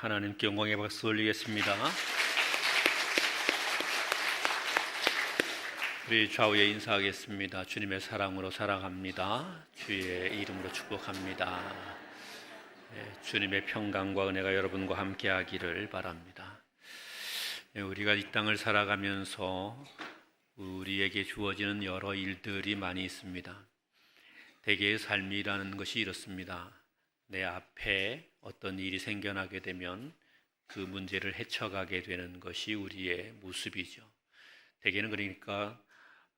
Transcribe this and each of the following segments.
하나님께 영광의 박수 올리겠습니다. 우리 좌우에 인사하겠습니다. 주님의 사랑으로 사랑합니다. 주의 이름으로 축복합니다. 주님의 평강과 은혜가 여러분과 함께 하기를 바랍니다. 우리가 이 땅을 살아가면서 우리에게 주어지는 여러 일들이 많이 있습니다. 대개의 삶이라는 것이 이렇습니다. 내 앞에 어떤 일이 생겨나게 되면 그 문제를 헤쳐가게 되는 것이 우리의 모습이죠. 대개는 그러니까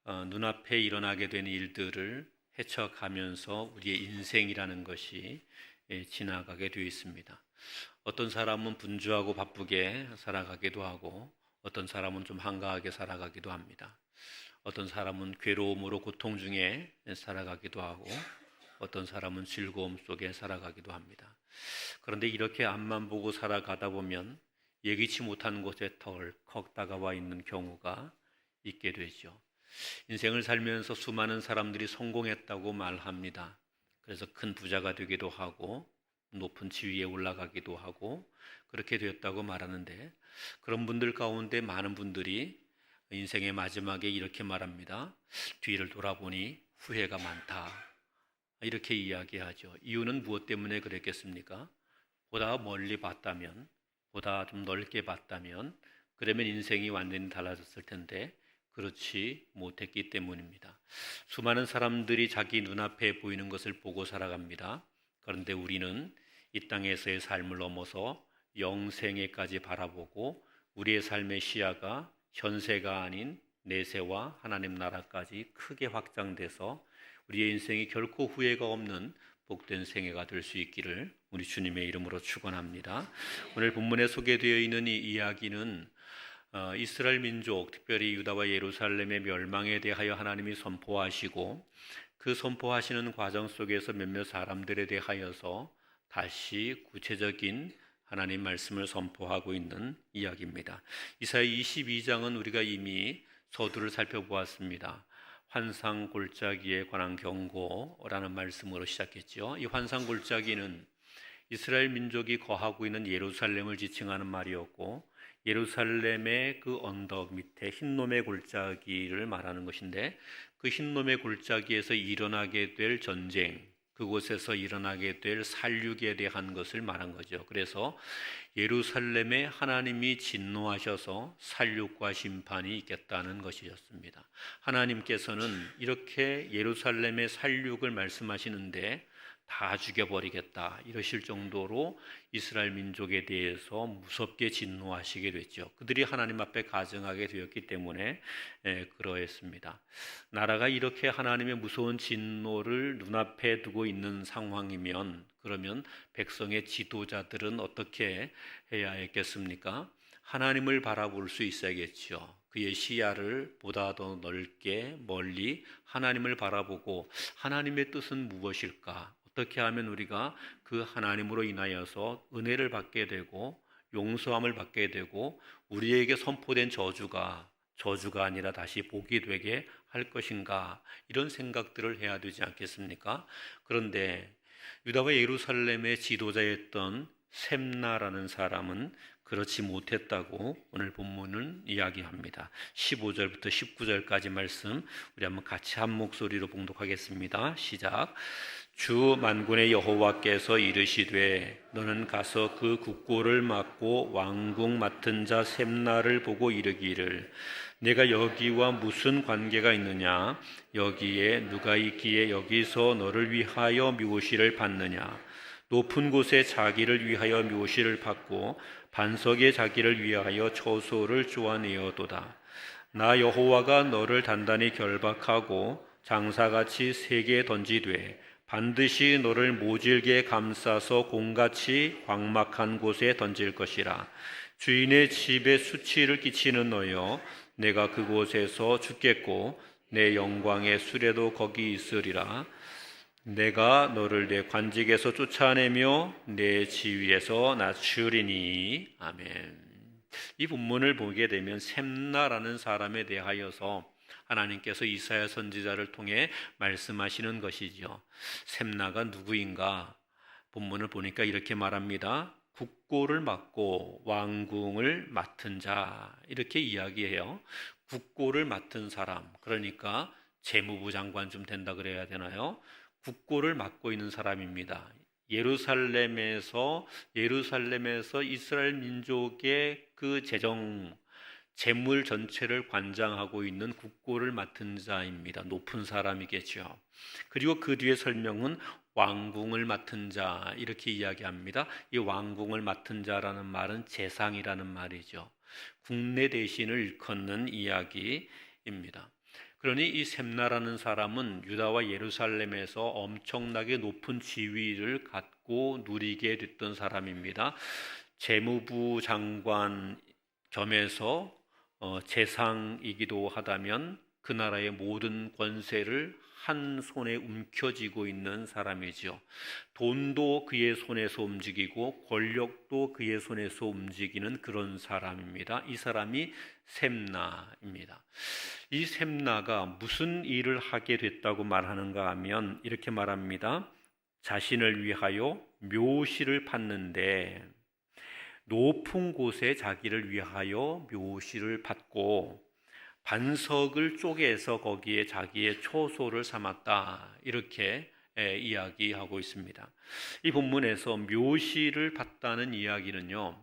눈앞에 일어나게 되는 일들을 헤쳐가면서 우리의 인생이라는 것이 지나가게 되어 있습니다. 어떤 사람은 분주하고 바쁘게 살아가기도 하고 어떤 사람은 좀 한가하게 살아가기도 합니다. 어떤 사람은 괴로움으로 고통 중에 살아가기도 하고 어떤 사람은 즐거움 속에 살아가기도 합니다. 그런데 이렇게 앞만 보고 살아가다 보면 예기치 못한 곳에 덜컥 다가와 있는 경우가 있게 되죠. 인생을 살면서 수많은 사람들이 성공했다고 말합니다. 그래서 큰 부자가 되기도 하고 높은 지위에 올라가기도 하고 그렇게 되었다고 말하는데, 그런 분들 가운데 많은 분들이 인생의 마지막에 이렇게 말합니다. 뒤를 돌아보니 후회가 많다, 이렇게 이야기하죠. 이유는 무엇 때문에 그랬겠습니까? 보다 멀리 봤다면, 보다 좀 넓게 봤다면 그러면 인생이 완전히 달라졌을 텐데 그렇지 못했기 때문입니다. 수많은 사람들이 자기 눈앞에 보이는 것을 보고 살아갑니다. 그런데 우리는 이 땅에서의 삶을 넘어서 영생에까지 바라보고 우리의 삶의 시야가 현세가 아닌 내세와 하나님 나라까지 크게 확장돼서 우리의 인생이 결코 후회가 없는 복된 생애가 될 수 있기를 우리 주님의 이름으로 축원합니다. 오늘 본문에 소개되어 있는 이 이야기는 이스라엘 민족, 특별히 유다와 예루살렘의 멸망에 대하여 하나님이 선포하시고 그 선포하시는 과정 속에서 몇몇 사람들에 대하여서 다시 구체적인 하나님 말씀을 선포하고 있는 이야기입니다. 이사야 22장은 우리가 이미 서두를 살펴보았습니다. 환상 골짜기에 관한 경고라는 말씀으로 시작했죠. 이 환상 골짜기는 이스라엘 민족이 거하고 있는 예루살렘을 지칭하는 말이었고, 예루살렘의 그 언덕 밑에 흰놈의 골짜기를 말하는 것인데, 그 흰놈의 골짜기에서 일어나게 될 전쟁, 그곳에서 일어나게 될 살육에 대한 것을 말한 거죠. 그래서 예루살렘에 하나님이 진노하셔서 살육과 심판이 있겠다는 것이었습니다. 하나님께서는 이렇게 예루살렘의 살육을 말씀하시는데 다 죽여버리겠다 이러실 정도로 이스라엘 민족에 대해서 무섭게 진노하시게 됐죠. 그들이 하나님 앞에 가증하게 되었기 때문에 그러했습니다. 나라가 이렇게 하나님의 무서운 진노를 눈앞에 두고 있는 상황이면 그러면 백성의 지도자들은 어떻게 해야 했겠습니까? 하나님을 바라볼 수 있어야겠죠. 그의 시야를 보다 더 넓게 멀리 하나님을 바라보고 하나님의 뜻은 무엇일까? 어떻게 하면 우리가 그 하나님으로 인하여서 은혜를 받게 되고 용서함을 받게 되고 우리에게 선포된 저주가 아니라 다시 복이 되게 할 것인가, 이런 생각들을 해야 되지 않겠습니까? 그런데 유다와 예루살렘의 지도자였던 셈나라는 사람은 그렇지 못했다고 오늘 본문은 이야기합니다. 15절부터 19절까지 말씀 우리 한번 같이 한 목소리로 봉독하겠습니다. 시작. 주 만군의 여호와께서 이르시되 너는 가서 그 국고를 맡고 왕궁 맡은 자 셈나를 보고 이르기를 내가 여기와 무슨 관계가 있느냐? 여기에 누가 있기에 여기서 너를 위하여 묘시를 받느냐? 높은 곳에 자기를 위하여 묘시를 받고 반석에 자기를 위하여 처소를 쪼아내어도다. 나 여호와가 너를 단단히 결박하고 장사같이 세게 던지되 반드시 너를 모질게 감싸서 공같이 광막한 곳에 던질 것이라. 주인의 집에 수치를 끼치는 너여, 내가 그곳에서 죽겠고 내 영광의 수레도 거기 있으리라. 내가 너를 내 관직에서 쫓아내며 내 지위에서 낮추리니. 아멘. 이 본문을 보게 되면 셈나라는 사람에 대하여서 하나님께서 이사야 선지자를 통해 말씀하시는 것이죠. 셈나가 누구인가? 본문을 보니까 이렇게 말합니다. 국고를 맡고 왕궁을 맡은 자, 이렇게 이야기해요. 국고를 맡은 사람, 그러니까 재무부 장관쯤 된다 그래야 되나요? 국고를 맡고 있는 사람입니다. 예루살렘에서 이스라엘 민족의 그 재물 전체를 관장하고 있는 국고를 맡은 자입니다. 높은 사람이겠죠. 그리고 그 뒤에 설명은 왕궁을 맡은 자, 이렇게 이야기합니다. 이 왕궁을 맡은 자라는 말은 재상이라는 말이죠. 국내 대신을 일컫는 이야기입니다. 그러니 이 셈나라는 사람은 유다와 예루살렘에서 엄청나게 높은 지위를 갖고 누리게 됐던 사람입니다. 재무부 장관 겸해서 재상이기도 하다면 그 나라의 모든 권세를 한 손에 움켜쥐고 있는 사람이죠. 돈도 그의 손에서 움직이고 권력도 그의 손에서 움직이는 그런 사람입니다. 이 사람이 셈나입니다. 이 셈나가 무슨 일을 하게 됐다고 말하는가 하면 이렇게 말합니다. 자신을 위하여 묘시를 팠는데, 높은 곳에 자기를 위하여 묘시를 팠고 반석을 쪼개서 거기에 자기의 초소를 삼았다, 이렇게 이야기하고 있습니다. 이 본문에서 묘시를 팠다는 이야기는요,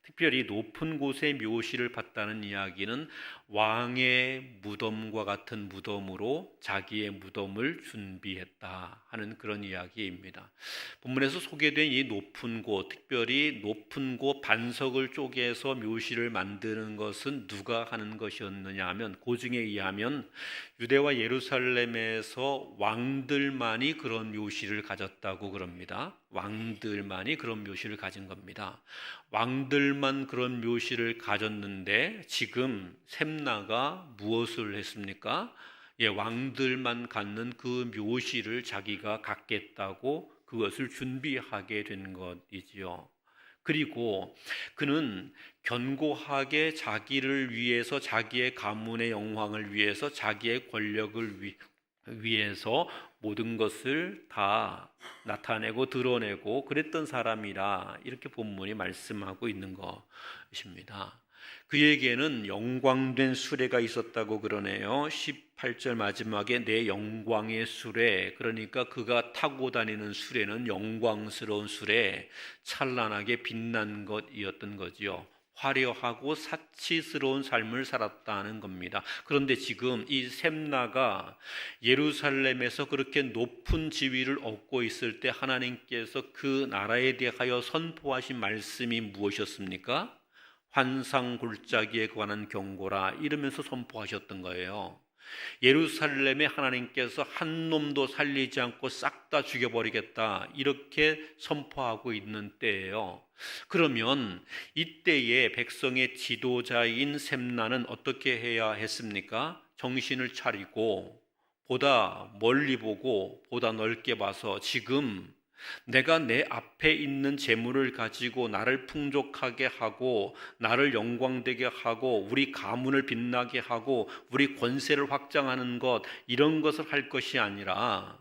특별히 높은 곳에 묘시를 팠다는 이야기는 왕의 무덤과 같은 무덤으로 자기의 무덤을 준비했다 하는 그런 이야기입니다. 본문에서 소개된 이 높은 곳, 특별히 높은 곳 반석을 쪼개서 묘시를 만드는 것은 누가 하는 것이었느냐 하면, 고증에 의하면 유대와 예루살렘에서 왕들만이 그런 묘시를 가졌다고 그럽니다. 왕들만이 그런 묘시를 가진 겁니다. 왕들만 그런 묘시를 가졌는데 지금 셈나가 무엇을 했습니까? 왕들만 갖는 그 묘시를 자기가 갖겠다고 그것을 준비하게 된 것이지요. 그리고 그는 견고하게 자기를 위해서, 자기의 가문의 영광을 위해서, 자기의 권력을 위해서 모든 것을 다 나타내고 드러내고 그랬던 사람이라, 이렇게 본문이 말씀하고 있는 것입니다. 그에게는 영광된 수레가 있었다고 그러네요. 18절 마지막에 내 영광의 수레, 그러니까 그가 타고 다니는 수레는 영광스러운 수레, 찬란하게 빛난 것이었던 거지요. 화려하고 사치스러운 삶을 살았다는 겁니다. 그런데 지금 이 셈나가 예루살렘에서 그렇게 높은 지위를 얻고 있을 때 하나님께서 그 나라에 대하여 선포하신 말씀이 무엇이었습니까? 환상 골짜기에 관한 경고라, 이러면서 선포하셨던 거예요. 예루살렘에 하나님께서 한 놈도 살리지 않고 싹 다 죽여버리겠다, 이렇게 선포하고 있는 때예요. 그러면 이때에 백성의 지도자인 셈나는 어떻게 해야 했습니까? 정신을 차리고 보다 멀리 보고 보다 넓게 봐서, 지금 내가 내 앞에 있는 재물을 가지고 나를 풍족하게 하고 나를 영광되게 하고 우리 가문을 빛나게 하고 우리 권세를 확장하는 것, 이런 것을 할 것이 아니라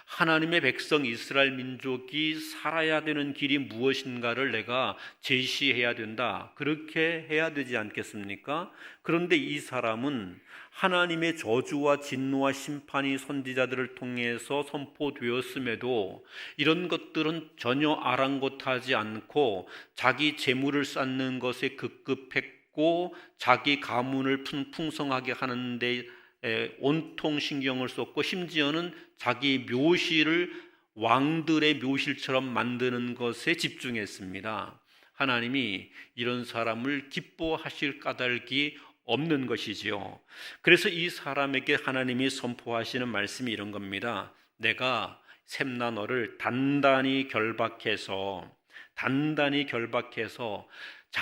하나님의 백성 이스라엘 민족이 살아야 되는 길이 무엇인가를 내가 제시해야 된다, 그렇게 해야 되지 않겠습니까? 그런데 이 사람은 하나님의 저주와 진노와 심판이 선지자들을 통해서 선포되었음에도 이런 것들은 전혀 아랑곳하지 않고 자기 재물을 쌓는 것에 급급했고 자기 가문을 풍성하게 하는 데 온통 신경을 썼고, 심지어는 자기 묘실을 왕들의 묘실처럼 만드는 것에 집중했습니다. 하나님이 이런 사람을 기뻐하실 까닭이 없는 것이지요. 그래서 이 사람에게 하나님이 선포하시는 말씀이 이런 겁니다. 내가 셈나 너를 단단히 결박해서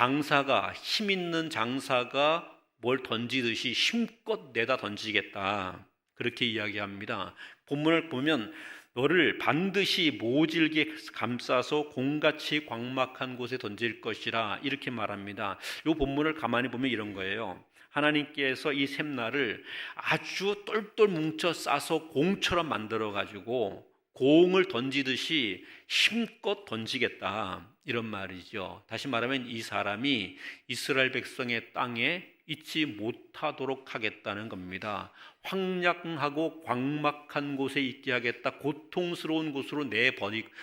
장사가, 힘 있는 장사가 뭘 던지듯이 힘껏 내다 던지겠다, 그렇게 이야기합니다. 본문을 보면 너를 반드시 모질게 감싸서 공같이 광막한 곳에 던질 것이라, 이렇게 말합니다. 이 본문을 가만히 보면 이런 거예요. 하나님께서 이 셈나를 아주 똘똘 뭉쳐 싸서 공처럼 만들어 가지고 공을 던지듯이 힘껏 던지겠다, 이런 말이죠. 다시 말하면 이 사람이 이스라엘 백성의 땅에 있지 못하도록 하겠다는 겁니다. 황량하고 광막한 곳에 있게 하겠다. 고통스러운 곳으로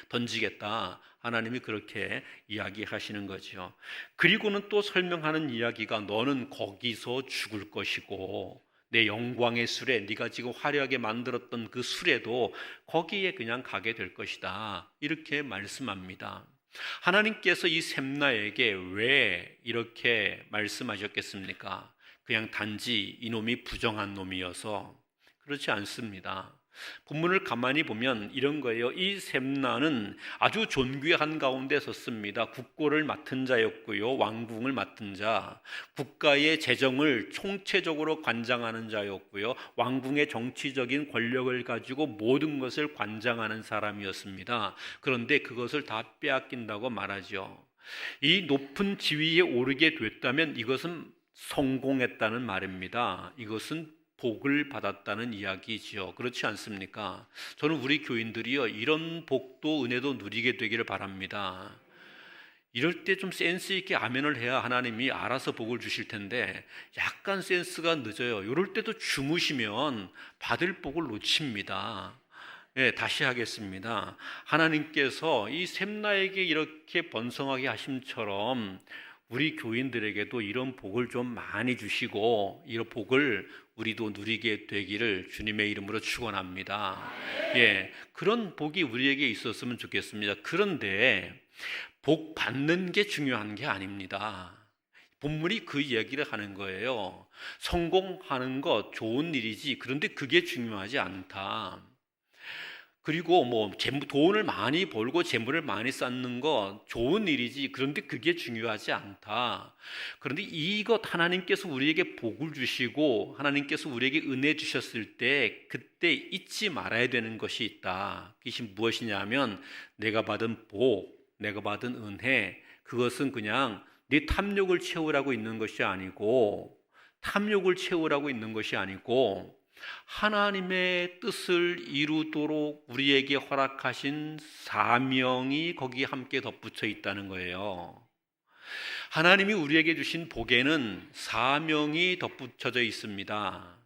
던지겠다. 하나님이 그렇게 이야기하시는 거죠. 그리고는 또 설명하는 이야기가 너는 거기서 죽을 것이고 내 영광의 수레, 네가 지금 화려하게 만들었던 그 수레도 거기에 그냥 가게 될 것이다. 이렇게 말씀합니다. 하나님께서 이 셈나에게 왜 이렇게 말씀하셨겠습니까? 그냥 단지 이놈이 부정한 놈이어서 그렇지 않습니다. 본문을 가만히 보면 이런 거예요. 이 셈나는 아주 존귀한 가운데 섰습니다. 국고를 맡은 자였고요, 왕궁을 맡은 자, 국가의 재정을 총체적으로 관장하는 자였고요, 왕궁의 정치적인 권력을 가지고 모든 것을 관장하는 사람이었습니다. 그런데 그것을 다 빼앗긴다고 말하죠. 이 높은 지위에 오르게 됐다면 이것은 성공했다는 말입니다. 이것은 복을 받았다는 이야기지요. 그렇지 않습니까? 저는 우리 교인들이요, 이런 복도 은혜도 누리게 되기를 바랍니다. 이럴 때 좀 센스 있게 아멘을 해야 하나님이 알아서 복을 주실 텐데 약간 센스가 늦어요. 이럴 때도 주무시면 받을 복을 놓칩니다. 다시 하겠습니다. 하나님께서 이 셈나에게 이렇게 번성하게 하심처럼 우리 교인들에게도 이런 복을 좀 많이 주시고 이런 복을 우리도 누리게 되기를 주님의 이름으로 축원합니다. 그런 복이 우리에게 있었으면 좋겠습니다. 그런데 복 받는 게 중요한 게 아닙니다. 본문이 그 이야기를 하는 거예요. 성공하는 것 좋은 일이지, 그런데 그게 중요하지 않다. 그리고 돈을 많이 벌고 재물을 많이 쌓는 거 좋은 일이지, 그런데 그게 중요하지 않다. 그런데 이것 하나님께서 우리에게 복을 주시고 하나님께서 우리에게 은혜 주셨을 때 그때 잊지 말아야 되는 것이 있다. 그것이 무엇이냐 하면 내가 받은 복, 내가 받은 은혜, 그것은 그냥 네 탐욕을 채우라고 있는 것이 아니고 하나님의 뜻을 이루도록 우리에게 허락하신 사명이 거기에 함께 덧붙여 있다는 거예요. 하나님이 우리에게 주신 복에는 사명이 덧붙여져 있습니다.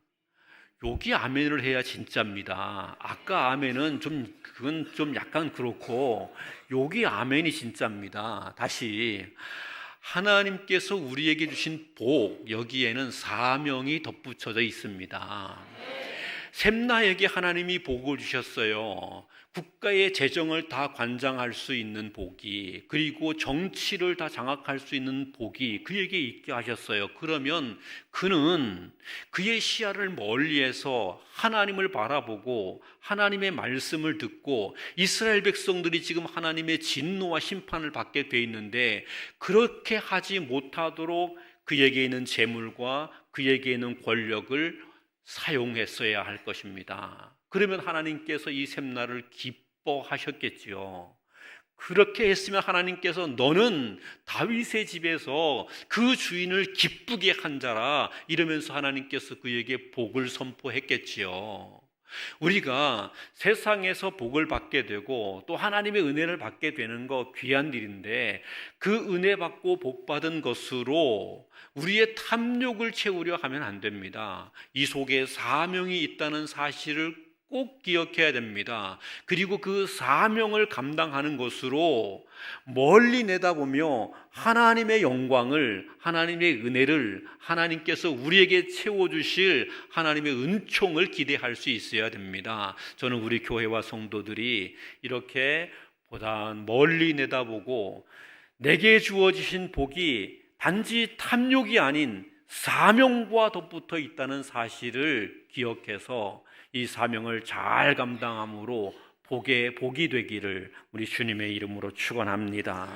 여기 아멘을 해야 진짜입니다. 아까 아멘은 그건 좀 약간 그렇고 여기 아멘이 진짜입니다. 다시, 하나님께서 우리에게 주신 복, 여기에는 사명이 덧붙여져 있습니다. 셈나에게 하나님이 복을 주셨어요. 국가의 재정을 다 관장할 수 있는 복이, 그리고 정치를 다 장악할 수 있는 복이 그에게 있게 하셨어요. 그러면 그는 그의 시야를 멀리해서 하나님을 바라보고 하나님의 말씀을 듣고, 이스라엘 백성들이 지금 하나님의 진노와 심판을 받게 돼 있는데 그렇게 하지 못하도록 그에게 있는 재물과 그에게 있는 권력을 사용했어야 할 것입니다. 그러면 하나님께서 이 셈나를 기뻐하셨겠지요. 그렇게 했으면 하나님께서 너는 다윗의 집에서 그 주인을 기쁘게 한 자라 이러면서 하나님께서 그에게 복을 선포했겠지요. 우리가 세상에서 복을 받게 되고 또 하나님의 은혜를 받게 되는 거 귀한 일인데, 그 은혜 받고 복 받은 것으로 우리의 탐욕을 채우려 하면 안 됩니다. 이 속에 사명이 있다는 사실을 꼭 기억해야 됩니다. 그리고 그 사명을 감당하는 것으로 멀리 내다보며 하나님의 영광을, 하나님의 은혜를, 하나님께서 우리에게 채워주실 하나님의 은총을 기대할 수 있어야 됩니다. 저는 우리 교회와 성도들이 이렇게 보다 멀리 내다보고 내게 주어지신 복이 단지 탐욕이 아닌 사명과 덧붙어 있다는 사실을 기억해서 이 사명을 잘 감당함으로 복이 되기를 우리 주님의 이름으로 축원합니다.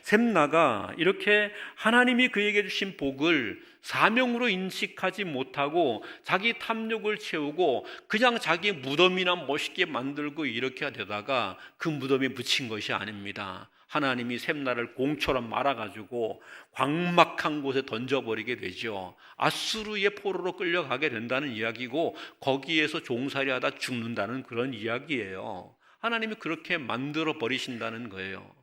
셈나가 이렇게 하나님이 그에게 주신 복을 사명으로 인식하지 못하고 자기 탐욕을 채우고 그냥 자기 무덤이나 멋있게 만들고 이렇게 되다가 그 무덤에 묻힌 것이 아닙니다. 하나님이 셈나를 공처럼 말아가지고 광막한 곳에 던져버리게 되죠. 아수르의 포로로 끌려가게 된다는 이야기고 거기에서 종살이하다 죽는다는 그런 이야기예요. 하나님이 그렇게 만들어 버리신다는 거예요.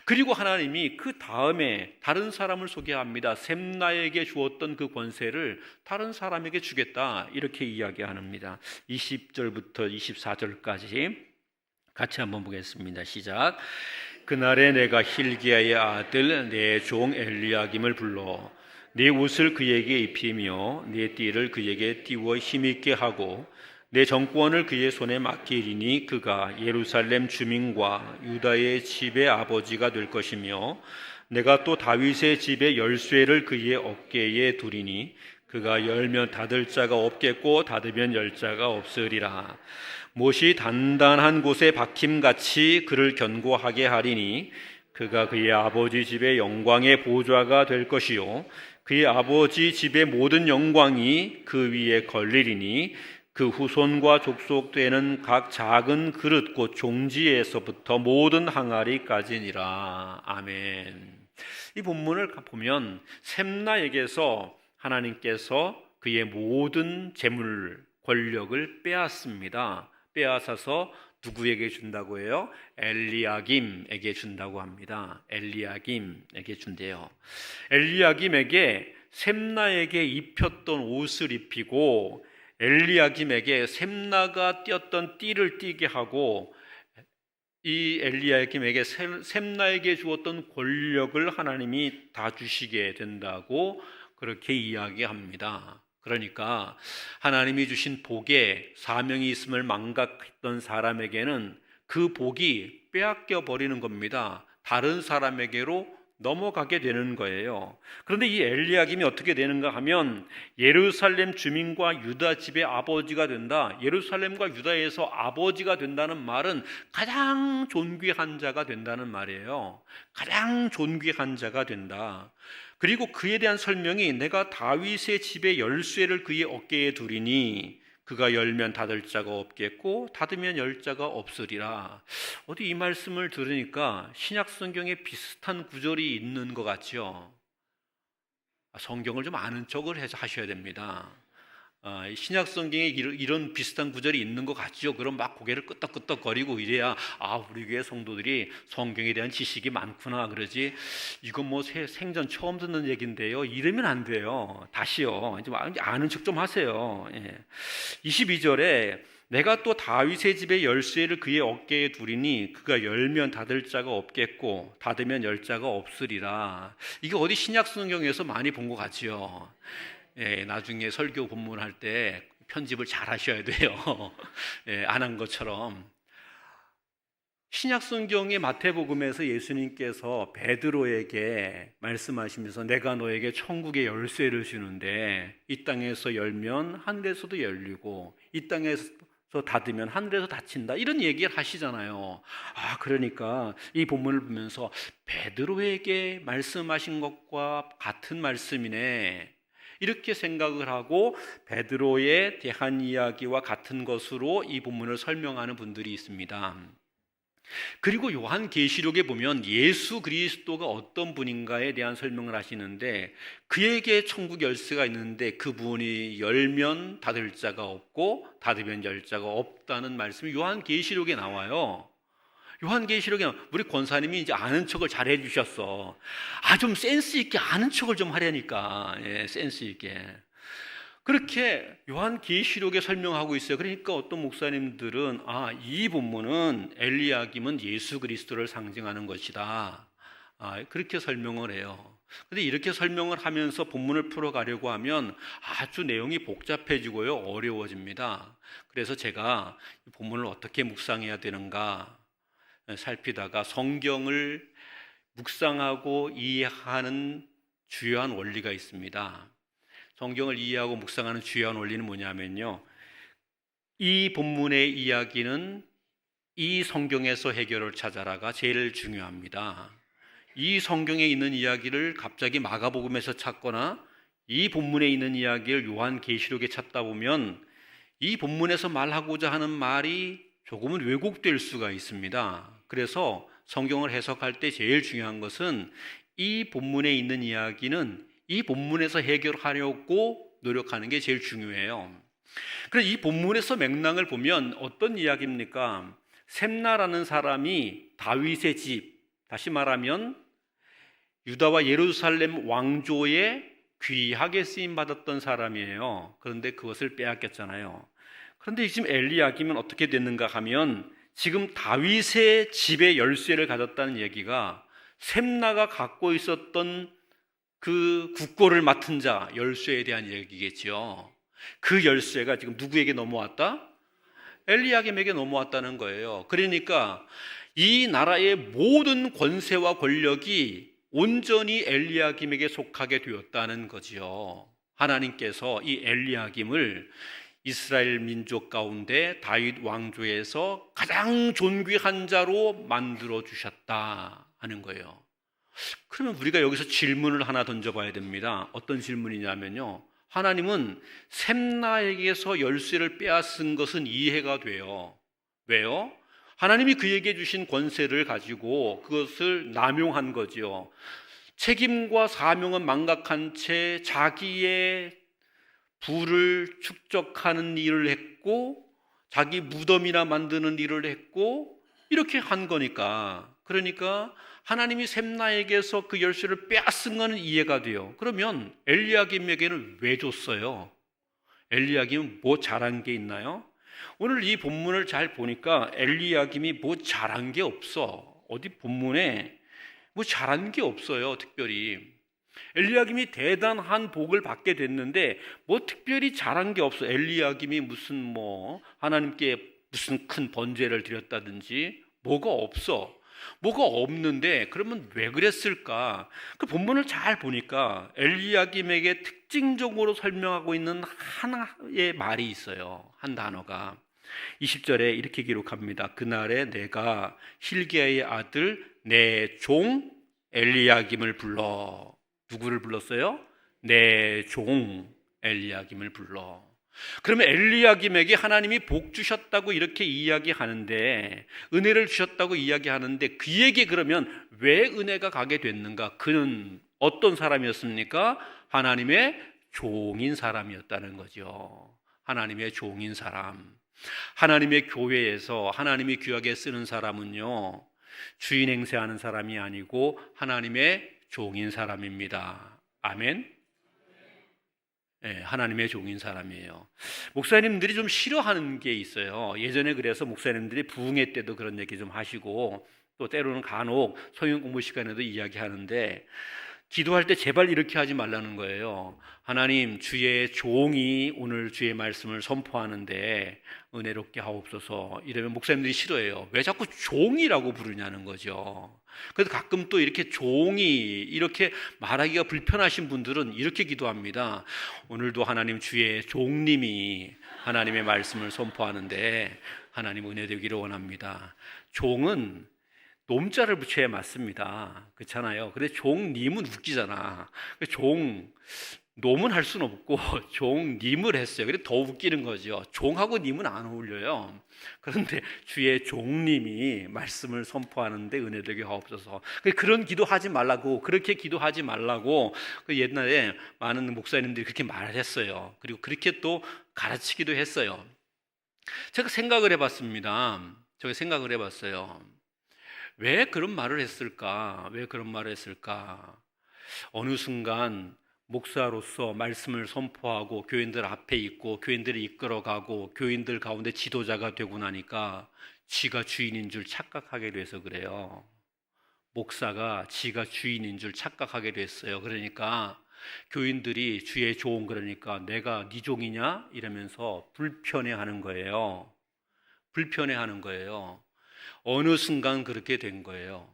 그리고 하나님이 그 다음에 다른 사람을 소개합니다. 셈나에게 주었던 그 권세를 다른 사람에게 주겠다, 이렇게 이야기합니다. 20절부터 24절까지 같이 한번 보겠습니다. 시작. 그날에 내가 힐기야의 아들 내 종 엘리야김을 불러 네 옷을 그에게 입히며 네 띠를 그에게 띄워 힘있게 하고 내 정권을 그의 손에 맡기리니 그가 예루살렘 주민과 유다의 집의 아버지가 될 것이며 내가 또 다윗의 집의 열쇠를 그의 어깨에 두리니 그가 열면 닫을 자가 없겠고 닫으면 열 자가 없으리라. 못이 단단한 곳에 박힘같이 그를 견고하게 하리니 그가 그의 아버지 집의 영광의 보좌가 될 것이요 그의 아버지 집의 모든 영광이 그 위에 걸리리니 그 후손과 족속되는 각 작은 그릇 곧 종지에서부터 모든 항아리까지니라. 아멘. 이 본문을 보면 셈나에게서 하나님께서 그의 모든 재물, 권력을 빼앗습니다. 빼앗아서 누구에게 준다고 해요? 엘리야김에게 준다고 합니다. 엘리야김에게 준대요. 엘리야김에게 셈나에게 입혔던 옷을 입히고 엘리야김에게 셈나가 띄었던 띠를 띠게 하고 이 엘리야김에게 셈나에게 주었던 권력을 하나님이 다 주시게 된다고 그렇게 이야기합니다. 그러니까 하나님이 주신 복에 사명이 있음을 망각했던 사람에게는 그 복이 빼앗겨 버리는 겁니다. 다른 사람에게로 넘어가게 되는 거예요. 그런데 이 엘리야김이 어떻게 되는가 하면 예루살렘 주민과 유다 집의 아버지가 된다. 예루살렘과 유다에서 아버지가 된다는 말은 가장 존귀한 자가 된다는 말이에요. 가장 존귀한 자가 된다. 그리고 그에 대한 설명이 내가 다윗의 집의 열쇠를 그의 어깨에 두리니 그가 열면 닫을 자가 없겠고 닫으면 열 자가 없으리라. 어디 이 말씀을 들으니까 신약 성경에 비슷한 구절이 있는 것 같죠. 성경을 좀 아는 척을 해서 하셔야 됩니다. 신약 성경에 이런 비슷한 구절이 있는 것 같죠. 그럼 막 고개를 끄덕끄덕거리고 이래야 우리 교회 성도들이 성경에 대한 지식이 많구나 그러지. 이건 뭐 생전 처음 듣는 얘기인데요, 이러면 안 돼요. 다시요, 좀 아는 척 좀 하세요. 22절에 내가 또 다윗의 집의 열쇠를 그의 어깨에 두리니 그가 열면 닫을 자가 없겠고 닫으면 열 자가 없으리라. 이게 어디 신약 성경에서 많이 본 것 같지요. 나중에 설교 본문할 때 편집을 잘 하셔야 돼요. 안 한 것처럼. 신약 성경의 마태복음에서 예수님께서 베드로에게 말씀하시면서 내가 너에게 천국의 열쇠를 주는데 이 땅에서 열면 하늘에서도 열리고 이 땅에서 닫으면 하늘에서 닫힌다, 이런 얘기를 하시잖아요. 그러니까 이 본문을 보면서 베드로에게 말씀하신 것과 같은 말씀이네, 이렇게 생각을 하고 베드로에 대한 이야기와 같은 것으로 이 본문을 설명하는 분들이 있습니다. 그리고 요한계시록에 보면 예수 그리스도가 어떤 분인가에 대한 설명을 하시는데 그에게 천국 열쇠가 있는데 그분이 열면 닫을 자가 없고 닫으면 열 자가 없다는 말씀이 요한계시록에 나와요. 요한계시록에 우리 권사님이 이제 아는 척을 잘 해주셨어. 좀 센스 있게 아는 척을 좀 하려니까. 센스 있게. 그렇게 요한계시록에 설명하고 있어요. 그러니까 어떤 목사님들은 이 본문은 엘리야김은 예수 그리스도를 상징하는 것이다, 그렇게 설명을 해요. 그런데 이렇게 설명을 하면서 본문을 풀어가려고 하면 아주 내용이 복잡해지고요, 어려워집니다. 그래서 제가 이 본문을 어떻게 묵상해야 되는가 살피다가 성경을 묵상하고 이해하는 주요한 원리가 있습니다. 성경을 이해하고 묵상하는 주요한 원리는 뭐냐면요, 이 본문의 이야기는 이 성경에서 해결을 찾아라가 제일 중요합니다. 이 성경에 있는 이야기를 갑자기 마가복음에서 찾거나 이 본문에 있는 이야기를 요한계시록에 찾다 보면 이 본문에서 말하고자 하는 말이 조금은 왜곡될 수가 있습니다. 그래서 성경을 해석할 때 제일 중요한 것은 이 본문에 있는 이야기는 이 본문에서 해결하려고 노력하는 게 제일 중요해요. 그래서 이 본문에서 맥락을 보면 어떤 이야기입니까? 셈나라는 사람이 다윗의 집, 다시 말하면 유다와 예루살렘 왕조에 귀하게 쓰임받았던 사람이에요. 그런데 그것을 빼앗겼잖아요. 그런데 지금 엘리야김은 어떻게 됐는가 하면 지금 다윗의 집의 열쇠를 가졌다는 얘기가 셈나가 갖고 있었던 그 국고를 맡은 자 열쇠에 대한 얘기겠죠. 그 열쇠가 지금 누구에게 넘어왔다? 엘리야김에게 넘어왔다는 거예요. 그러니까 이 나라의 모든 권세와 권력이 온전히 엘리야김에게 속하게 되었다는 거지요. 하나님께서 이 엘리야김을 이스라엘 민족 가운데 다윗 왕조에서 가장 존귀한 자로 만들어 주셨다 하는 거예요. 그러면 우리가 여기서 질문을 하나 던져봐야 됩니다. 어떤 질문이냐면요, 하나님은 셈나에게서 열쇠를 빼앗은 것은 이해가 돼요. 왜요? 하나님이 그에게 주신 권세를 가지고 그것을 남용한 거지요. 책임과 사명은 망각한 채 자기의 부를 축적하는 일을 했고 자기 무덤이나 만드는 일을 했고 이렇게 한 거니까, 그러니까 하나님이 셈나에게서 그 열쇠를 빼앗은 것은 이해가 돼요. 그러면 엘리야김에게는 왜 줬어요? 엘리야김은 뭐 잘한 게 있나요? 오늘 이 본문을 잘 보니까 엘리야김이 뭐 잘한 게 없어. 어디 본문에 뭐 잘한 게 없어요. 특별히 엘리야김이 대단한 복을 받게 됐는데 뭐 특별히 잘한 게 없어. 엘리야김이 무슨 뭐 하나님께 무슨 큰 번제를 드렸다든지 뭐가 없어. 뭐가 없는데 그러면 왜 그랬을까? 그 본문을 잘 보니까 엘리야김에게 특징적으로 설명하고 있는 하나의 말이 있어요. 한 단어가 20절에 이렇게 기록합니다. 그날에 내가 hilkiya의 아들 내 종 엘리야김을 불러. 누구를 불렀어요? 내 종 엘리야김을 불러. 그러면 엘리야김에게 하나님이 복 주셨다고 이렇게 이야기하는데, 은혜를 주셨다고 이야기하는데 그에게 그러면 왜 은혜가 가게 됐는가? 그는 어떤 사람이었습니까? 하나님의 종인 사람이었다는 거죠. 하나님의 종인 사람. 하나님의 교회에서 하나님이 귀하게 쓰는 사람은요, 주인 행세하는 사람이 아니고 하나님의 종인 사람입니다. 아멘. 네, 하나님의 종인 사람이에요. 목사님들이 좀 싫어하는 게 있어요. 예전에 그래서 목사님들이 부흥회 때도 그런 얘기 좀 하시고 또 때로는 간혹 성경 공부 시간에도 이야기하는데, 기도할 때 제발 이렇게 하지 말라는 거예요. 하나님, 주의 종이 오늘 주의 말씀을 선포하는데 은혜롭게 하옵소서. 이러면 목사님들이 싫어해요. 왜 자꾸 종이라고 부르냐는 거죠. 그래서 가끔 또 이렇게 종이 이렇게 말하기가 불편하신 분들은 이렇게 기도합니다. 오늘도 하나님, 주의 종님이 하나님의 말씀을 선포하는데 하나님 은혜 되기를 원합니다. 종은 놈자를 붙여야 맞습니다. 그렇잖아요. 근데 종님은 웃기잖아. 종 놈은 할 수는 없고 종님을 했어요. 그래 더 웃기는 거죠. 종하고 님은 안 어울려요. 그런데 주의 종님이 말씀을 선포하는데 은혜 되게 하옵소서. 그런 기도하지 말라고, 그렇게 기도하지 말라고 옛날에 많은 목사님들이 그렇게 말을 했어요. 그리고 그렇게 또 가르치기도 했어요. 제가 생각을 해봤습니다. 왜 그런 말을 했을까? 왜 그런 말을 했을까? 어느 순간 목사로서 말씀을 선포하고 교인들 앞에 있고 교인들을 이끌어가고 교인들 가운데 지도자가 되고 나니까 지가 주인인 줄 착각하게 돼서 그래요. 목사가 지가 주인인 줄 착각하게 됐어요. 그러니까 교인들이 주의 종, 그러니까 내가 네 종이냐? 이러면서 불편해하는 거예요. 어느 순간 그렇게 된 거예요.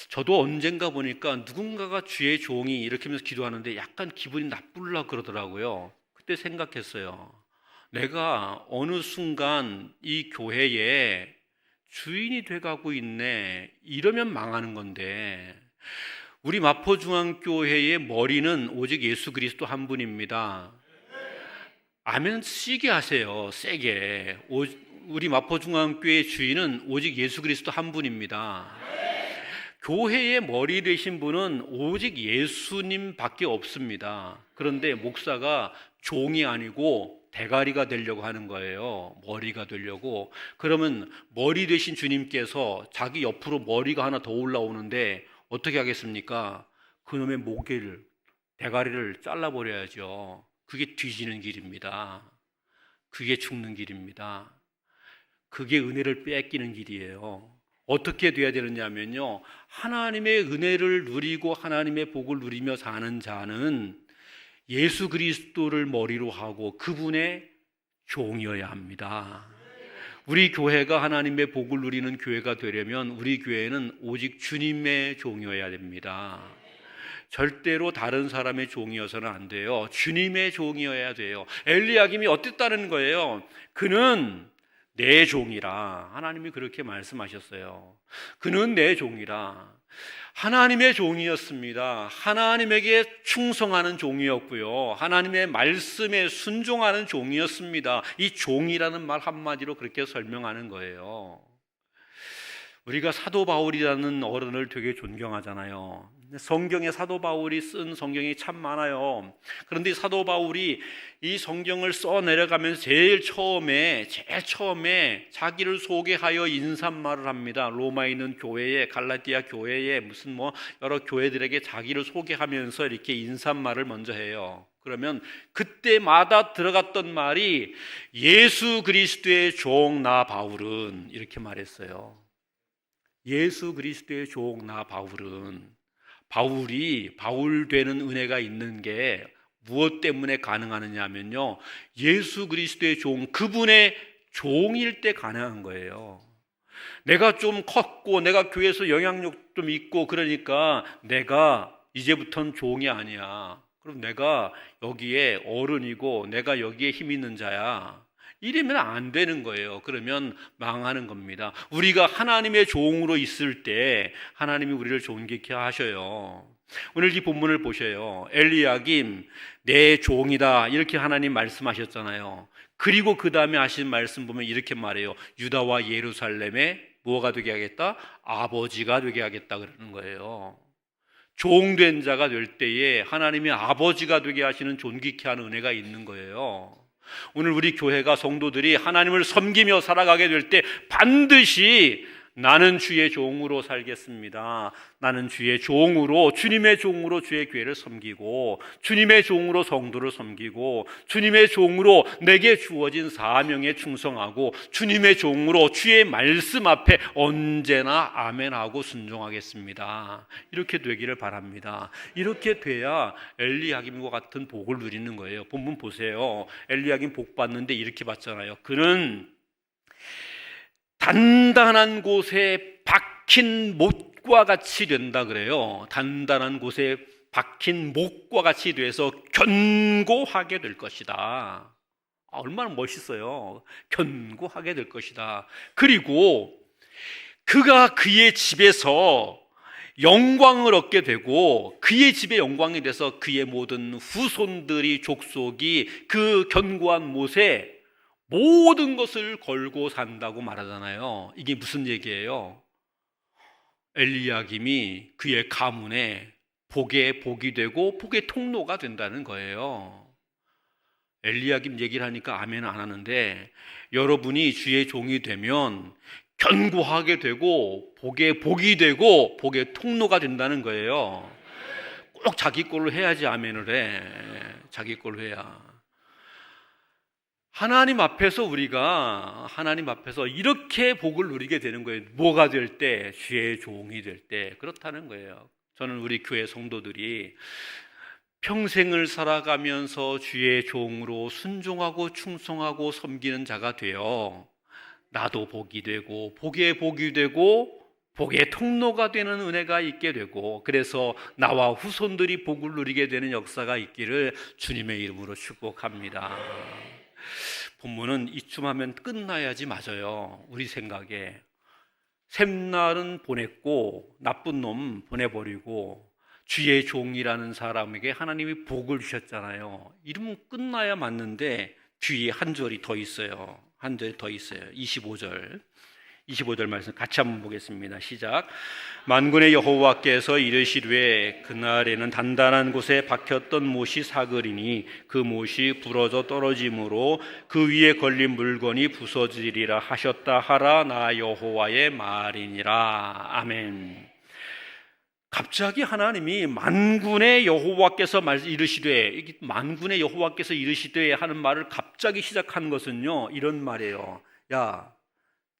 저도 언젠가 보니까 누군가가 주의 종이 이렇게 하면서 기도하는데 약간 기분이 나쁘려고 그러더라고요. 그때 생각했어요. 내가 어느 순간 이 교회에 주인이 돼가고 있네. 이러면 망하는 건데, 우리 마포중앙교회의 머리는 오직 예수 그리스도 한 분입니다. 아멘 세게 하세요. 세게. 우리 마포중앙교회의 주인은 오직 예수 그리스도 한 분입니다. 교회의 머리 되신 분은 오직 예수님밖에 없습니다. 그런데 목사가 종이 아니고 대가리가 되려고 하는 거예요. 머리가 되려고. 그러면 머리 되신 주님께서 자기 옆으로 머리가 하나 더 올라오는데 어떻게 하겠습니까? 그놈의 목에를, 대가리를 잘라버려야죠. 그게 뒤지는 길입니다. 그게 죽는 길입니다. 그게 은혜를 뺏기는 길이에요. 어떻게 돼야 되느냐면요, 하나님의 은혜를 누리고 하나님의 복을 누리며 사는 자는 예수 그리스도를 머리로 하고 그분의 종이어야 합니다. 우리 교회가 하나님의 복을 누리는 교회가 되려면 우리 교회는 오직 주님의 종이어야 됩니다. 절대로 다른 사람의 종이어서는 안 돼요. 주님의 종이어야 돼요. 엘리야김이 어땠다는 거예요? 그는 내 종이라. 하나님이 그렇게 말씀하셨어요. 그는 내 종이라. 하나님의 종이었습니다. 하나님에게 충성하는 종이었고요. 하나님의 말씀에 순종하는 종이었습니다. 이 종이라는 말 한마디로 그렇게 설명하는 거예요. 우리가 사도 바울이라는 어른을 되게 존경하잖아요. 성경에 사도 바울이 쓴 성경이 참 많아요. 그런데 사도 바울이 이 성경을 써 내려가면서 제일 처음에 자기를 소개하여 인사말을 합니다. 로마에 있는 교회에, 갈라디아 교회에, 무슨 여러 교회들에게 자기를 소개하면서 이렇게 인사말을 먼저 해요. 그러면 그때마다 들어갔던 말이 예수 그리스도의 종 나 바울은, 이렇게 말했어요. 예수 그리스도의 종 나 바울은, 바울이 바울 되는 은혜가 있는 게 무엇 때문에 가능하느냐 하면요, 예수 그리스도의 종, 그분의 종일 때 가능한 거예요. 내가 좀 컸고 내가 교회에서 영향력 좀 있고 그러니까 내가 이제부터는 종이 아니야. 그럼 내가 여기에 어른이고 내가 여기에 힘 있는 자야. 이러면 안 되는 거예요. 그러면 망하는 겁니다. 우리가 하나님의 종으로 있을 때 하나님이 우리를 존귀케 하셔요. 오늘 이 본문을 보셔요. 엘리야김 내 종이다, 이렇게 하나님 말씀하셨잖아요. 그리고 그 다음에 하신 말씀 보면 이렇게 말해요. 유다와 예루살렘에 뭐가 되게 하겠다? 아버지가 되게 하겠다 그러는 거예요. 종된 자가 될 때에 하나님이 아버지가 되게 하시는 존귀케 하는 은혜가 있는 거예요. 오늘 우리 교회가 성도들이 하나님을 섬기며 살아가게 될 때 반드시 나는 주의 종으로 살겠습니다. 나는 주의 종으로, 주님의 종으로 주의 교회를 섬기고, 주님의 종으로 성도를 섬기고, 주님의 종으로 내게 주어진 사명에 충성하고, 주님의 종으로 주의 말씀 앞에 언제나 아멘하고 순종하겠습니다. 이렇게 되기를 바랍니다. 이렇게 돼야 엘리야김과 같은 복을 누리는 거예요. 본문 보세요. 엘리야김 복 받는데 이렇게 받잖아요. 그는 단단한 곳에 박힌 못과 같이 된다 그래요. 단단한 곳에 박힌 못과 같이 돼서 견고하게 될 것이다. 얼마나 멋있어요. 견고하게 될 것이다. 그리고 그가 그의 집에서 영광을 얻게 되고, 그의 집에 영광이 돼서 그의 모든 후손들이, 족속이 그 견고한 못에 모든 것을 걸고 산다고 말하잖아요. 이게 무슨 얘기예요? 엘리야김이 그의 가문에 복의 복이 되고 복의 통로가 된다는 거예요. 엘리야김 얘기를 하니까 아멘 안 하는데, 여러분이 주의 종이 되면 견고하게 되고 복의 복이 되고 복의 통로가 된다는 거예요. 꼭 자기 걸로 해야지 아멘을 해. 자기 걸로 해야. 하나님 앞에서 우리가 하나님 앞에서 이렇게 복을 누리게 되는 거예요. 뭐가 될 때? 주의 종이 될 때. 그렇다는 거예요. 저는 우리 교회 성도들이 평생을 살아가면서 주의 종으로 순종하고 충성하고 섬기는 자가 되어 나도 복이 되고 복의 복이 되고 복의 통로가 되는 은혜가 있게 되고, 그래서 나와 후손들이 복을 누리게 되는 역사가 있기를 주님의 이름으로 축복합니다. 본문은 이쯤 하면 끝나야지 맞아요. 우리 생각에 샘날은 보냈고 나쁜 놈 보내버리고 주의 종이라는 사람에게 하나님이 복을 주셨잖아요. 이러면 끝나야 맞는데 뒤에 한 절이 더 있어요. 한 절이 더 있어요. 25절 25절 말씀 같이 한번 보겠습니다. 시작. 만군의 여호와께서 이르시되 그날에는 단단한 곳에 박혔던 못이 사그리니 그 못이 부러져 떨어짐으로 그 위에 걸린 물건이 부서지리라 하셨다 하라. 나 여호와의 말이니라. 아멘. 갑자기 하나님이 만군의 여호와께서 이르시되, 만군의 여호와께서 이르시되 하는 말을 갑자기 시작한 것은요, 이런 말이에요. 야,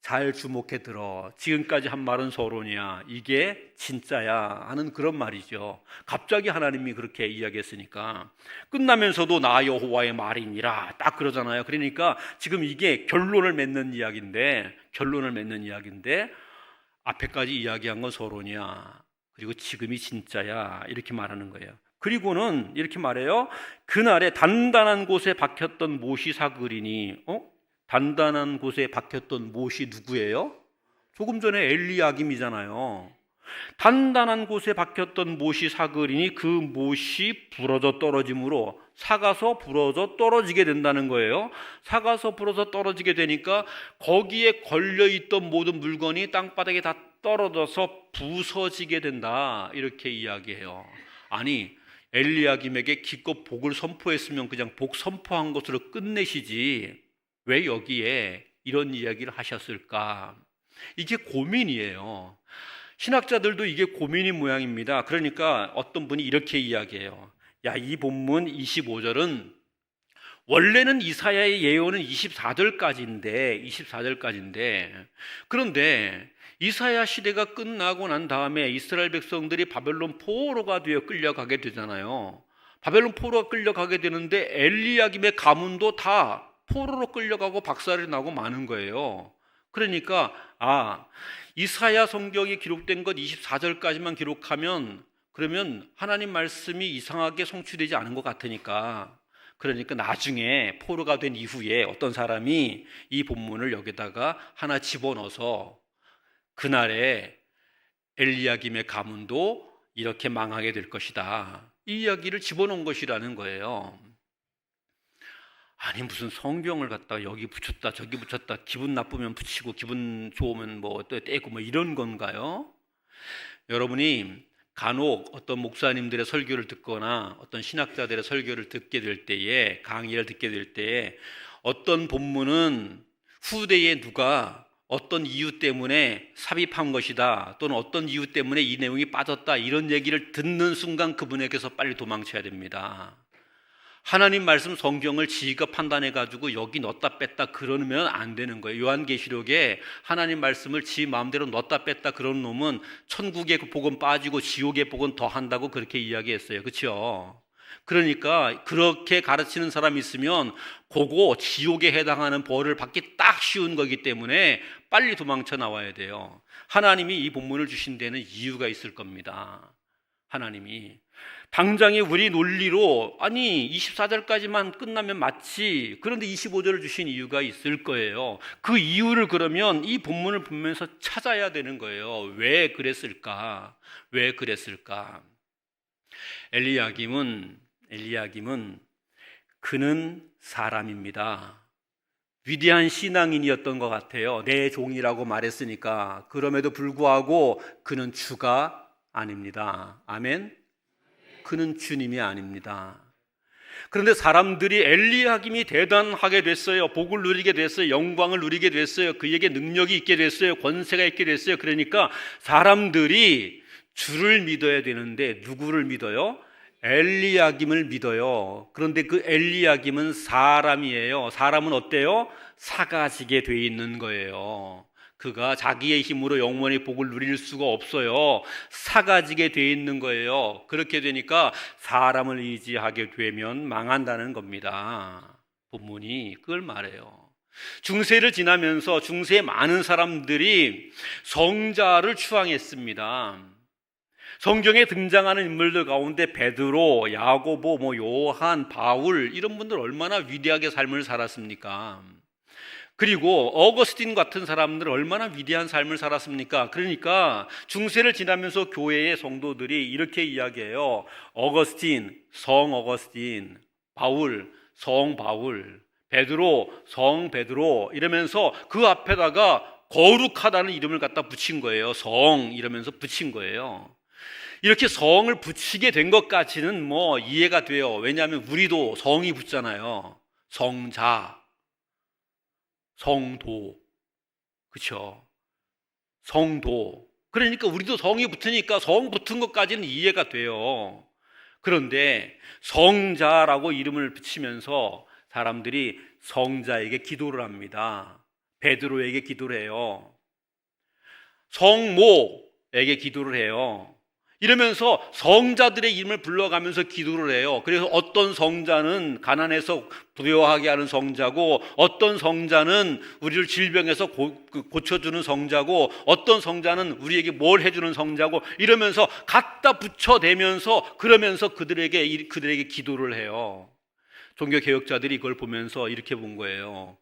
잘 주목해 들어. 지금까지 한 말은 서론이야. 이게 진짜야 하는 그런 말이죠. 갑자기 하나님이 그렇게 이야기했으니까. 끝나면서도 나 여호와의 말이니라 딱 그러잖아요. 그러니까 지금 이게 결론을 맺는 이야기인데 앞에까지 이야기한 건 서론이야. 그리고 지금이 진짜야. 이렇게 말하는 거예요. 그리고는 이렇게 말해요. 그날에 단단한 곳에 박혔던 못이 사그리니, 단단한 곳에 박혔던 못이 누구예요? 조금 전에 엘리야김이잖아요. 단단한 곳에 박혔던 못이 사그리니 그 못이 부러져 떨어짐으로, 사가서 부러져 떨어지게 된다는 거예요. 사가서 부러져 떨어지게 되니까 거기에 걸려있던 모든 물건이 땅바닥에 다 떨어져서 부서지게 된다, 이렇게 이야기해요. 아니, 엘리야김에게 기껏 복을 선포했으면 그냥 복 선포한 것으로 끝내시지 왜 여기에 이런 이야기를 하셨을까? 이게 고민이에요. 신학자들도 이게 고민인 모양입니다. 그러니까 어떤 분이 이렇게 이야기해요. 야, 이 본문 25절은 원래는 이사야의 예언은 24절까지인데 그런데 이사야 시대가 끝나고 난 다음에 이스라엘 백성들이 바벨론 포로가 되어 끌려가게 되잖아요. 바벨론 포로가 끌려가게 되는데 엘리야김의 가문도 다 포로로 끌려가고 박살이 나고 마는 거예요. 그러니까 이사야 성경에 기록된 것 24절까지만 기록하면 그러면 하나님 말씀이 이상하게 성취되지 않은 것 같으니까, 그러니까 나중에 포로가 된 이후에 어떤 사람이 이 본문을 여기다가 하나 집어넣어서 그날에 엘리야김의 가문도 이렇게 망하게 될 것이다, 이 이야기를 집어넣은 것이라는 거예요. 아니, 무슨 성경을 갖다가 여기 붙였다 저기 붙였다, 기분 나쁘면 붙이고 기분 좋으면 뭐 또 떼고 뭐 이런 건가요? 여러분이 간혹 어떤 목사님들의 설교를 듣거나 어떤 신학자들의 설교를 듣게 될 때에, 강의를 듣게 될 때에 어떤 본문은 후대에 누가 어떤 이유 때문에 삽입한 것이다, 또는 어떤 이유 때문에 이 내용이 빠졌다, 이런 얘기를 듣는 순간 그분에게서 빨리 도망쳐야 됩니다. 하나님 말씀 성경을 지가 판단해가지고 여기 넣었다 뺐다 그러면 안 되는 거예요. 요한계시록에 하나님 말씀을 지 마음대로 넣었다 뺐다 그런 놈은 천국의 복은 빠지고 지옥의 복은 더한다고 그렇게 이야기했어요. 그렇죠? 그러니까 그렇게 가르치는 사람이 있으면 그거 지옥에 해당하는 벌을 받기 딱 쉬운 거기 때문에 빨리 도망쳐 나와야 돼요. 하나님이 이 본문을 주신 데는 이유가 있을 겁니다. 하나님이 당장에 우리 논리로 24절까지만 끝나면 맞지, 그런데 25절을 주신 이유가 있을 거예요. 그 이유를 그러면 이 본문을 보면서 찾아야 되는 거예요. 왜 그랬을까? 엘리야김은 그는 사람입니다. 위대한 신앙인이었던 것 같아요. 내 종이라고 말했으니까. 그럼에도 불구하고 그는 주가 아닙니다. 아멘. 그는 주님이 아닙니다. 그런데 사람들이 엘리야김이 대단하게 됐어요. 복을 누리게 됐어요. 영광을 누리게 됐어요. 그에게 능력이 있게 됐어요. 권세가 있게 됐어요. 그러니까 사람들이 주를 믿어야 되는데 누구를 믿어요? 엘리야김을 믿어요. 그런데 그 엘리야김은 사람이에요. 사람은 어때요? 사가지게 돼 있는 거예요. 그가 자기의 힘으로 영원히 복을 누릴 수가 없어요. 사가지게 돼 있는 거예요. 그렇게 되니까 사람을 의지하게 되면 망한다는 겁니다. 본문이 그걸 말해요. 중세를 지나면서 중세의 많은 사람들이 성자를 추앙했습니다. 성경에 등장하는 인물들 가운데 베드로, 야고보, 요한, 바울, 이런 분들 얼마나 위대하게 삶을 살았습니까? 그리고 어거스틴 같은 사람들은 얼마나 위대한 삶을 살았습니까? 그러니까 중세를 지나면서 교회의 성도들이 이렇게 이야기해요. 어거스틴, 성 어거스틴, 바울, 성 바울, 베드로, 성 베드로, 이러면서 그 앞에다가 거룩하다는 이름을 갖다 붙인 거예요. 성 이러면서 붙인 거예요. 이렇게 성을 붙이게 된 것까지는 뭐 이해가 돼요. 왜냐하면 우리도 성이 붙잖아요. 성자, 성도, 그렇죠? 성도. 그러니까 우리도 성이 붙으니까 성 붙은 것까지는 이해가 돼요. 그런데 성자라고 이름을 붙이면서 사람들이 성자에게 기도를 합니다. 베드로에게 기도를 해요. 성모에게 기도를 해요. 이러면서 성자들의 이름을 불러가면서 기도를 해요. 그래서 어떤 성자는 가난해서 부유하게 하는 성자고, 어떤 성자는 우리를 질병에서 고쳐주는 성자고, 어떤 성자는 우리에게 뭘 해주는 성자고, 이러면서 갖다 붙여대면서 그러면서 그들에게 기도를 해요. 종교개혁자들이 이걸 보면서 이렇게 본 거예요.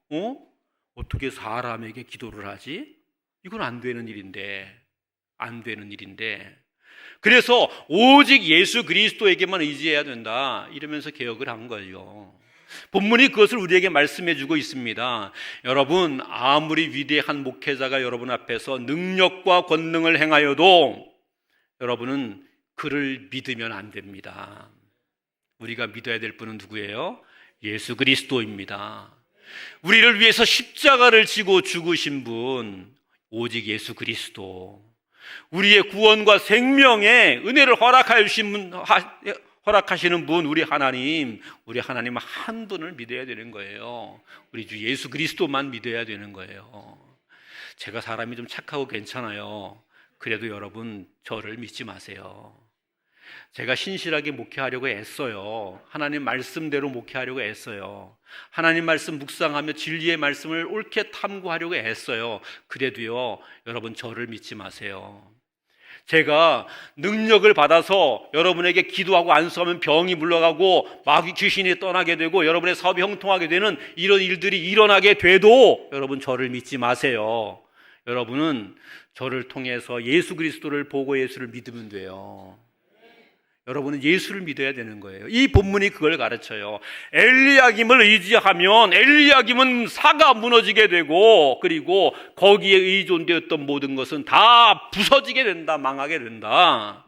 어떻게 사람에게 기도를 하지? 이건 안 되는 일인데. 그래서 오직 예수 그리스도에게만 의지해야 된다, 이러면서 개혁을 한 거예요. 본문이 그것을 우리에게 말씀해 주고 있습니다. 여러분, 아무리 위대한 목회자가 여러분 앞에서 능력과 권능을 행하여도 여러분은 그를 믿으면 안 됩니다. 우리가 믿어야 될 분은 누구예요? 예수 그리스도입니다. 우리를 위해서 십자가를 지고 죽으신 분, 오직 예수 그리스도. 우리의 구원과 생명의 은혜를 허락하시는 분, 우리 하나님 한 분을 믿어야 되는 거예요. 우리 주 예수 그리스도만 믿어야 되는 거예요. 제가 사람이 좀 착하고 괜찮아요. 그래도 여러분, 저를 믿지 마세요. 제가 신실하게 목회하려고 애써요. 하나님 말씀대로 목회하려고 애써요. 하나님 말씀 묵상하며 진리의 말씀을 옳게 탐구하려고 애써요. 그래도요, 여러분, 저를 믿지 마세요. 제가 능력을 받아서 여러분에게 기도하고 안수하면 병이 물러가고 마귀 귀신이 떠나게 되고 여러분의 사업이 형통하게 되는 이런 일들이 일어나게 돼도 여러분, 저를 믿지 마세요. 여러분은 저를 통해서 예수 그리스도를 보고 예수를 믿으면 돼요. 여러분은 예수를 믿어야 되는 거예요. 이 본문이 그걸 가르쳐요. 엘리야김을 의지하면 엘리야김은 사가 무너지게 되고, 그리고 거기에 의존되었던 모든 것은 다 부서지게 된다, 망하게 된다.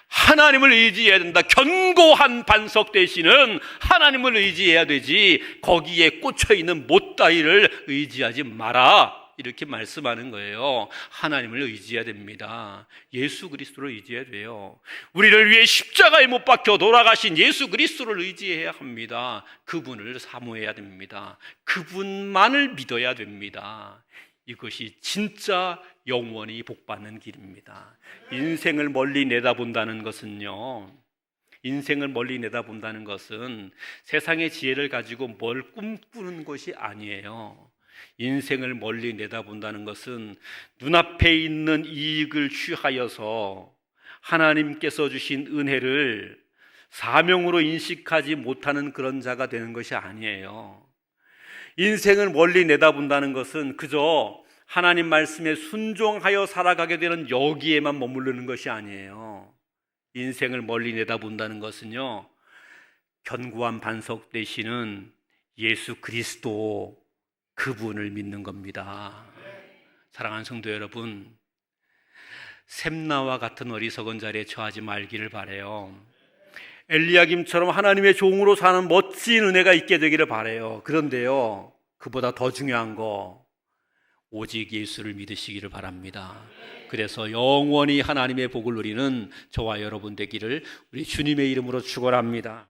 하나님을 의지해야 된다. 견고한 반석 대신은 하나님을 의지해야 되지, 거기에 꽂혀있는 못다이를 의지하지 마라, 이렇게 말씀하는 거예요. 하나님을 의지해야 됩니다. 예수 그리스도를 의지해야 돼요. 우리를 위해 십자가에 못 박혀 돌아가신 예수 그리스도를 의지해야 합니다. 그분을 사모해야 됩니다. 그분만을 믿어야 됩니다. 이것이 진짜 영원히 복받는 길입니다. 인생을 멀리 내다본다는 것은요, 세상의 지혜를 가지고 뭘 꿈꾸는 것이 아니에요. 인생을 멀리 내다본다는 것은 눈앞에 있는 이익을 취하여서 하나님께서 주신 은혜를 사명으로 인식하지 못하는 그런 자가 되는 것이 아니에요. 인생을 멀리 내다본다는 것은 그저 하나님 말씀에 순종하여 살아가게 되는 여기에만 머무르는 것이 아니에요. 인생을 멀리 내다본다는 것은요, 견고한 반석 되시는 예수 그리스도, 그분을 믿는 겁니다. 사랑하는 성도 여러분, 샘나와 같은 어리석은 자리에 처하지 말기를 바라요. 엘리야김처럼 하나님의 종으로 사는 멋진 은혜가 있게 되기를 바라요. 그런데요, 그보다 더 중요한 거, 오직 예수를 믿으시기를 바랍니다. 그래서 영원히 하나님의 복을 누리는 저와 여러분 되기를 우리 주님의 이름으로 축원합니다.